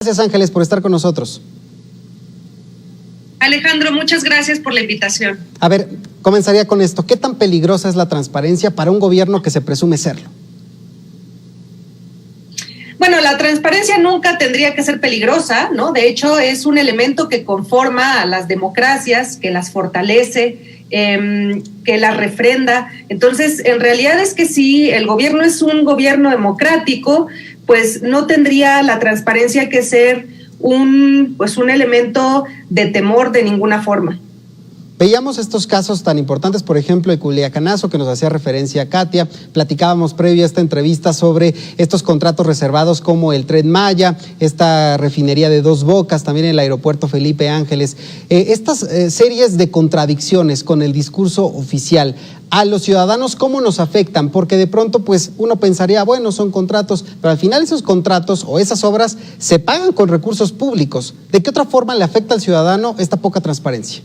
Gracias, Ángeles, por estar con nosotros. Alejandro, muchas gracias por la invitación. A ver, comenzaría con esto. ¿Qué tan peligrosa es la transparencia para un gobierno que se presume serlo? Bueno, la transparencia nunca tendría que ser peligrosa, ¿no? De hecho, es un elemento que conforma a las democracias, que las fortalece, que las refrenda. Entonces, en realidad es que si el gobierno es un gobierno democrático, pues no tendría la transparencia que ser un elemento de temor de ninguna forma. Veíamos estos casos tan importantes, por ejemplo, de Culiacanazo, que nos hacía referencia a Katia. Platicábamos previo a esta entrevista sobre estos contratos reservados como el Tren Maya, esta refinería de Dos Bocas, también el aeropuerto Felipe Ángeles. Estas series de contradicciones con el discurso oficial, a los ciudadanos, ¿cómo nos afectan? Porque de pronto, pues, uno pensaría, bueno, son contratos, pero al final esos contratos o esas obras se pagan con recursos públicos. ¿De qué otra forma le afecta al ciudadano esta poca transparencia?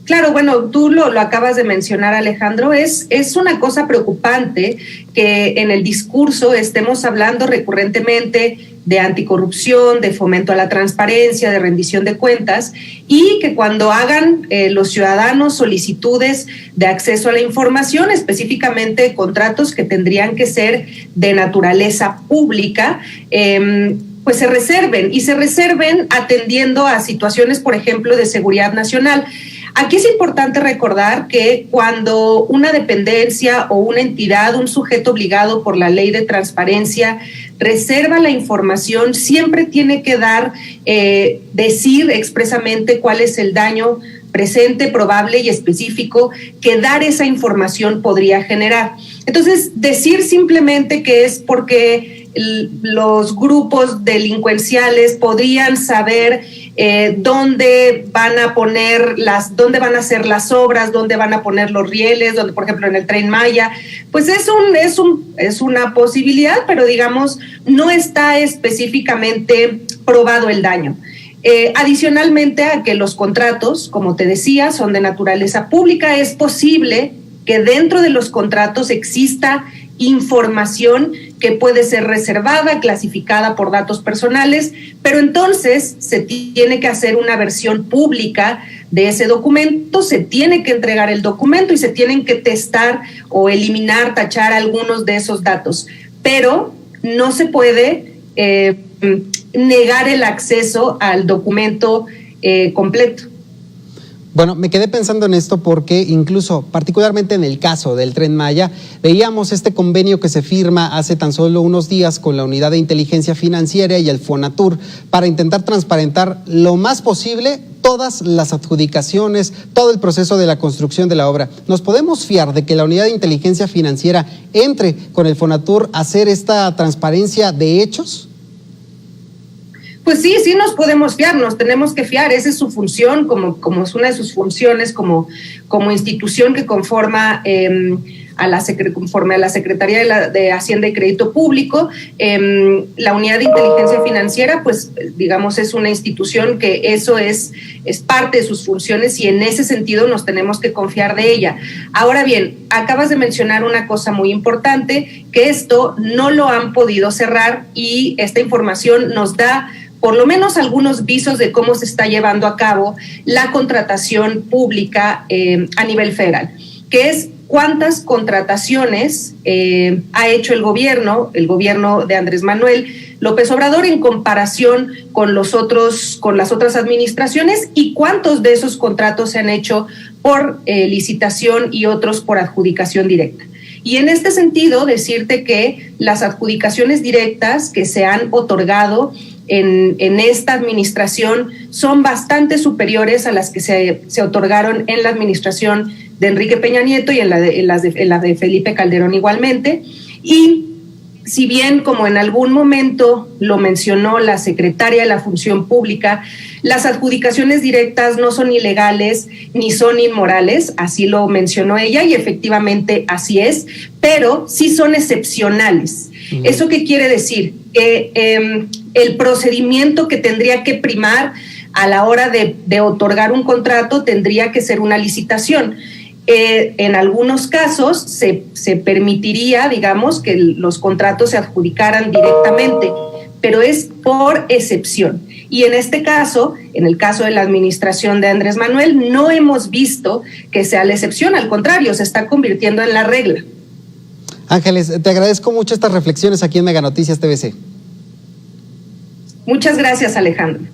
Claro, bueno, tú lo acabas de mencionar, Alejandro, es una cosa preocupante que en el discurso estemos hablando recurrentemente de anticorrupción, de fomento a la transparencia, de rendición de cuentas, y que cuando hagan los ciudadanos solicitudes de acceso a la información, específicamente contratos que tendrían que ser de naturaleza pública, pues se reserven atendiendo a situaciones, por ejemplo, de seguridad nacional. Aquí es importante recordar que cuando una dependencia o una entidad, un sujeto obligado por la ley de transparencia, reserva la información, siempre tiene que decir expresamente cuál es el daño presente, probable y específico que dar esa información podría generar. Entonces, decir simplemente que es porque los grupos delincuenciales podrían saber dónde van a poner dónde van a hacer las obras, dónde van a poner los rieles, donde, por ejemplo, en el Tren Maya, pues es una posibilidad, pero digamos, no está específicamente probado el daño. Adicionalmente a que los contratos, como te decía, son de naturaleza pública, es posible que dentro de los contratos exista información que puede ser reservada, clasificada por datos personales, pero entonces se tiene que hacer una versión pública de ese documento, se tiene que entregar el documento y se tienen que testar o eliminar, tachar algunos de esos datos, pero no se puede negar el acceso al documento completo. Bueno, me quedé pensando en esto porque incluso, particularmente en el caso del Tren Maya, veíamos este convenio que se firma hace tan solo unos días con la Unidad de Inteligencia Financiera y el Fonatur para intentar transparentar lo más posible todas las adjudicaciones, todo el proceso de la construcción de la obra. ¿Nos podemos fiar de que la Unidad de Inteligencia Financiera entre con el Fonatur a hacer esta transparencia de hechos? Pues sí nos podemos fiar, nos tenemos que fiar, esa es su función, como es una de sus funciones como institución que conforma conforme a la Secretaría de Hacienda y Crédito Público. La Unidad de Inteligencia Financiera, pues digamos, es una institución que eso es parte de sus funciones y en ese sentido nos tenemos que confiar de ella. Ahora bien, acabas de mencionar una cosa muy importante, que esto no lo han podido cerrar y esta información nos da por lo menos algunos visos de cómo se está llevando a cabo la contratación pública a nivel federal, que es cuántas contrataciones ha hecho el gobierno de Andrés Manuel López Obrador en comparación con las otras administraciones y cuántos de esos contratos se han hecho por licitación y otros por adjudicación directa. Y en este sentido, decirte que las adjudicaciones directas que se han otorgado en esta administración son bastante superiores a las que se otorgaron en la administración de Enrique Peña Nieto y en la de Felipe Calderón igualmente. Y si bien, como en algún momento lo mencionó la secretaria de la Función Pública, las adjudicaciones directas no son ilegales ni son inmorales, así lo mencionó ella y efectivamente así es, pero sí son excepcionales. ¿Eso qué quiere decir? Que el procedimiento que tendría que primar a la hora de otorgar un contrato tendría que ser una licitación. En algunos casos se permitiría, digamos, que los contratos se adjudicaran directamente, pero es por excepción. Y en este caso, en el caso de la administración de Andrés Manuel, no hemos visto que sea la excepción, al contrario, se está convirtiendo en la regla. Ángeles, te agradezco mucho estas reflexiones aquí en Mega Noticias TVC. Muchas gracias, Alejandro.